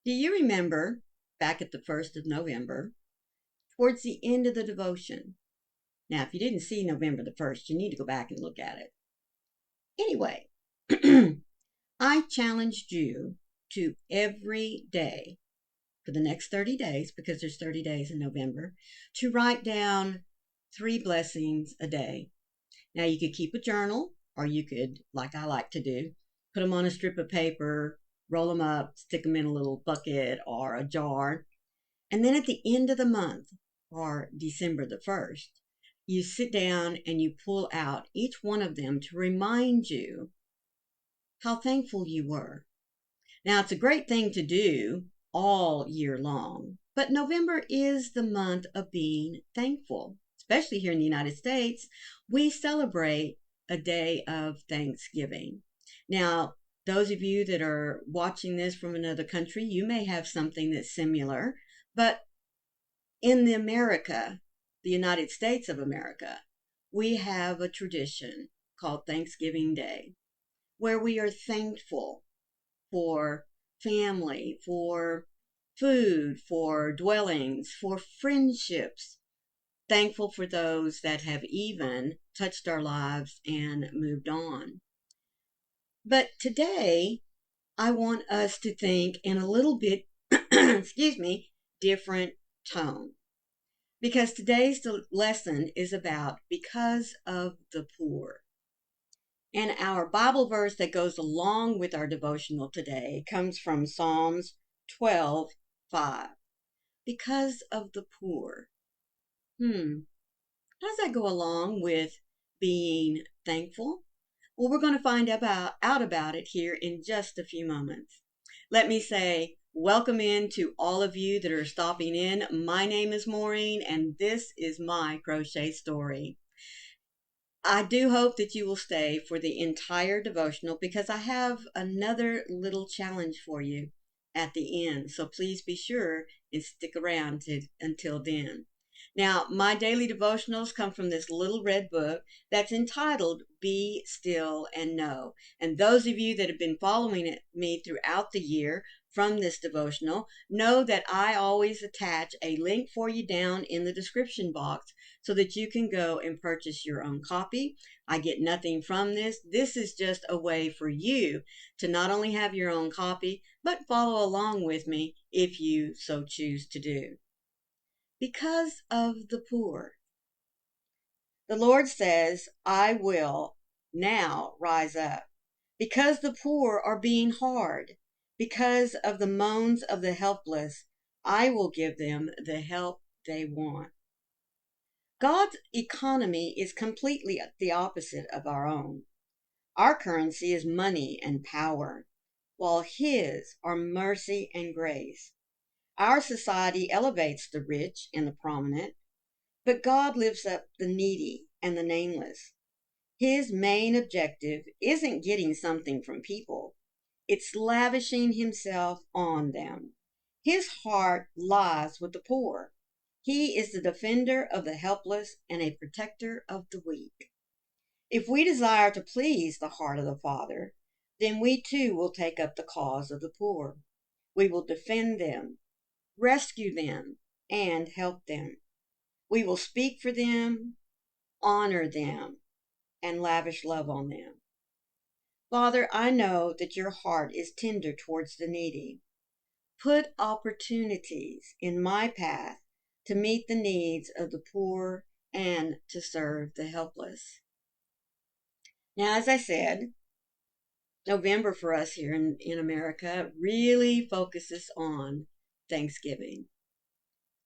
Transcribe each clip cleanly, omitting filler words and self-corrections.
Do you remember back at the 1st of November, towards the end of the devotion? Now, if you didn't see November the 1st, you need to go back and look at it. Anyway, I challenged you to every day for the next 30 days, because there's 30 days in November, to write down 3 blessings a day. Now, you could keep a journal, or you could, like I like to do, put them on a strip of paper, roll them up, stick them in a little bucket or a jar. And then at the end of the month, or December the 1st, you sit down and you pull out each one of them to remind you how thankful you were. Now, it's a great thing to do all year long, but November is the month of being thankful. Especially here in the United States, we celebrate a day of Thanksgiving. Now, those of you that are watching this from another country, you may have something that's similar, but in the United States of America, we have a tradition called Thanksgiving Day, where we are thankful for family, for food, for dwellings, for friendships, thankful for those that have even touched our lives and moved on. But today, I want us to think in a little bit, different tone. Because today's lesson is about because of the poor. And our Bible verse that goes along with our devotional today comes from Psalms 12:5. Because of the poor. How does that go along with being thankful? Well, we're going to find out about it here in just a few moments. Let me say welcome in to all of you that are stopping in. My name is Maureen, and this is My Crochet Story. I do hope that you will stay for the entire devotional, because I have another little challenge for you at the end. So please be sure and stick around until then. Now, my daily devotionals come from this little red book that's entitled Be Still and Know. And those of you that have been following me throughout the year from this devotional know that I always attach a link for you down in the description box so that you can go and purchase your own copy. I get nothing from this. This is just a way for you to not only have your own copy, but follow along with me if you so choose to do. Because of the poor. The Lord says, I will now rise up. Because the poor are being hard, because of the moans of the helpless, I will give them the help they want. God's economy is completely the opposite of our own. Our currency is money and power, while His are mercy and grace. Our society elevates the rich and the prominent, but God lifts up the needy and the nameless. His main objective isn't getting something from people. It's lavishing Himself on them. His heart lies with the poor. He is the defender of the helpless and a protector of the weak. If we desire to please the heart of the Father, then we too will take up the cause of the poor. We will defend them, rescue them, and help them. We will speak for them, honor them, and lavish love on them. Father, I know that your heart is tender towards the needy. Put opportunities in my path to meet the needs of the poor and to serve the helpless. Now, as I said, November for us here in America really focuses on Thanksgiving.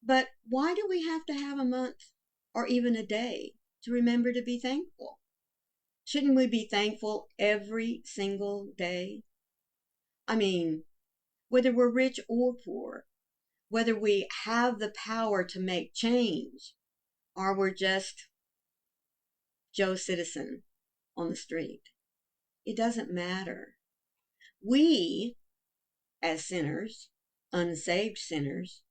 But why do we have to have a month or even a day to remember to be thankful? Shouldn't we be thankful every single day? I mean, whether we're rich or poor, whether we have the power to make change, or we're just Joe Citizen on the street. It doesn't matter. We, as sinners, unsaved sinners,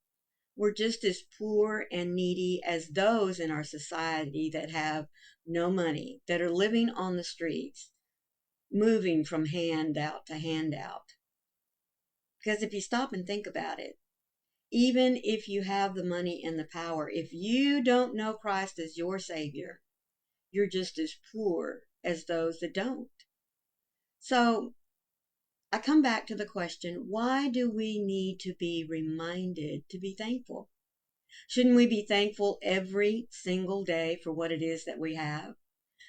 we're just as poor and needy as those in our society that have no money, that are living on the streets, moving from handout to handout. Because if you stop and think about it, even if you have the money and the power, if you don't know Christ as your Savior, you're just as poor as those that don't. So I come back to the question, why do we need to be reminded to be thankful? Shouldn't we be thankful every single day for what it is that we have?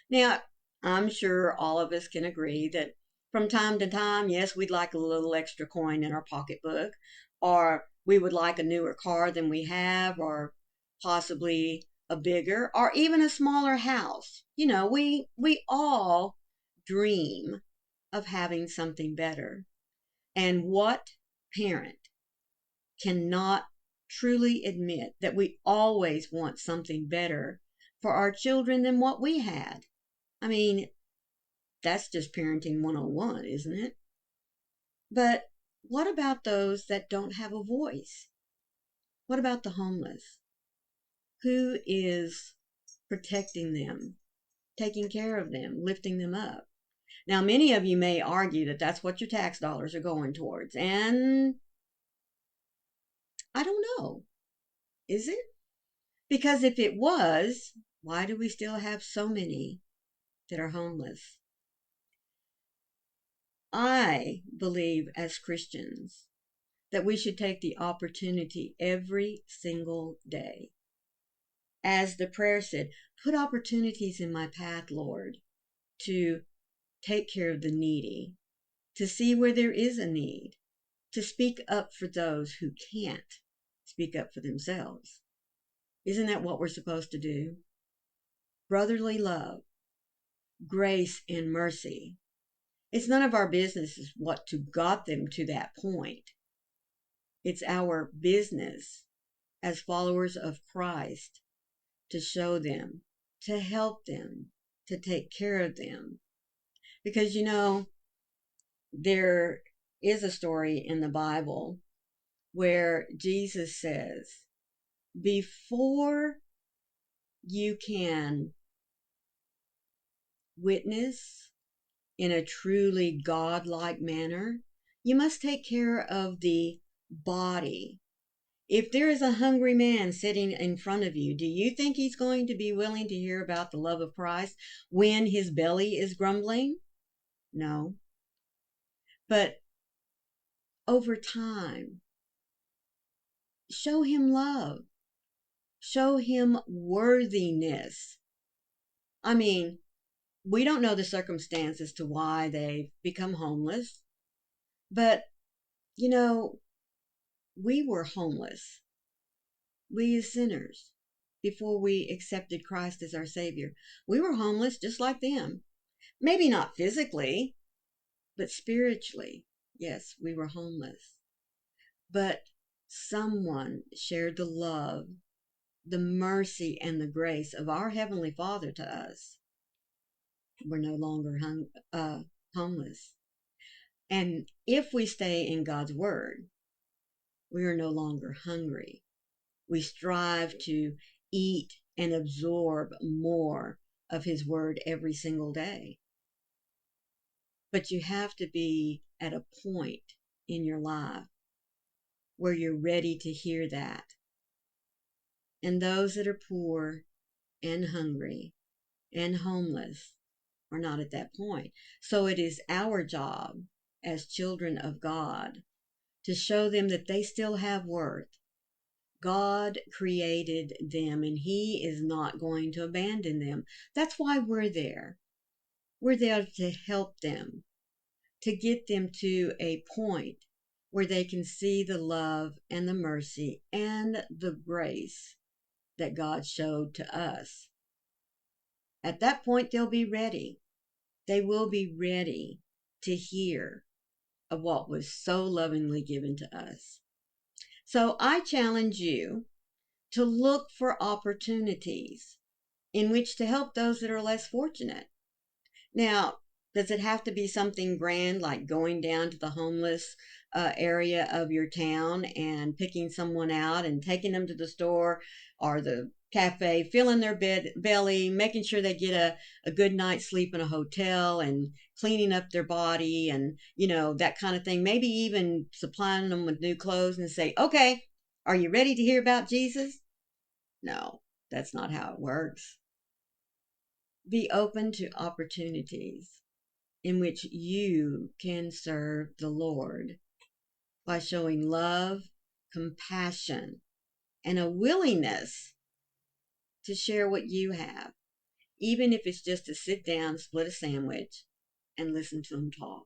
Now, I'm sure all of us can agree that from time to time, yes, we'd like a little extra coin in our pocketbook, or we would like a newer car than we have, or possibly a bigger or even a smaller house. We all dream of having something better. And what parent cannot truly admit that we always want something better for our children than what we had? I mean, that's just parenting 101, isn't it? But what about those that don't have a voice? What about the homeless? Who is protecting them, taking care of them, lifting them up? Now, many of you may argue that that's what your tax dollars are going towards. And I don't know. Is it? Because if it was, why do we still have so many that are homeless? I believe as Christians that we should take the opportunity every single day. As the prayer said, put opportunities in my path, Lord, to take care of the needy, to see where there is a need, to speak up for those who can't speak up for themselves. Isn't that what we're supposed to do? Brotherly love, grace, and mercy. It's none of our business what got them to that point. It's our business as followers of Christ to show them, to help them, to take care of them. Because there is a story in the Bible where Jesus says, before you can witness in a truly God-like manner, you must take care of the body. If there is a hungry man sitting in front of you, do you think he's going to be willing to hear about the love of Christ when his belly is grumbling? No. But over time, show him love. Show him worthiness. I mean, we don't know the circumstances to why they've become homeless, but, we were homeless. We as sinners, before we accepted Christ as our Savior, we were homeless just like them. Maybe not physically, but spiritually. Yes, we were homeless. But someone shared the love, the mercy, and the grace of our Heavenly Father to us. We're no longer homeless. And if we stay in God's Word, we are no longer hungry. We strive to eat and absorb more of His Word every single day. But you have to be at a point in your life where you're ready to hear that. And those that are poor and hungry and homeless are not at that point. So it is our job as children of God to show them that they still have worth. God created them and He is not going to abandon them. That's why we're there. We're there to help them, to get them to a point where they can see the love and the mercy and the grace that God showed to us. At that point, they'll be ready. They will be ready to hear of what was so lovingly given to us. So I challenge you to look for opportunities in which to help those that are less fortunate. Now, Does it have to be something grand like going down to the homeless area of your town and picking someone out and taking them to the store or the cafe, filling their belly, making sure they get a good night's sleep in a hotel and cleaning up their body and, that kind of thing? Maybe even supplying them with new clothes and say, okay, are you ready to hear about Jesus? No, that's not how it works. Be open to opportunities in which you can serve the Lord by showing love, compassion, and a willingness to share what you have, even if it's just to sit down, split a sandwich, and listen to them talk.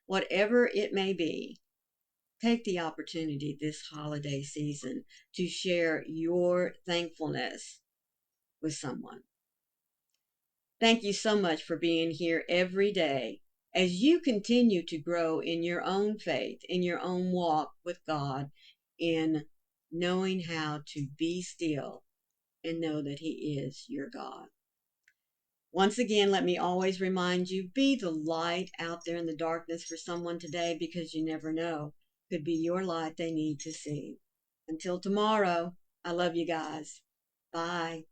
Whatever it may be, take the opportunity this holiday season to share your thankfulness with someone. Thank you so much for being here every day as you continue to grow in your own faith, in your own walk with God, in knowing how to be still and know that He is your God. Once again, let me always remind you, be the light out there in the darkness for someone today, because you never know. Could be your light they need to see. Until tomorrow, I love you guys. Bye.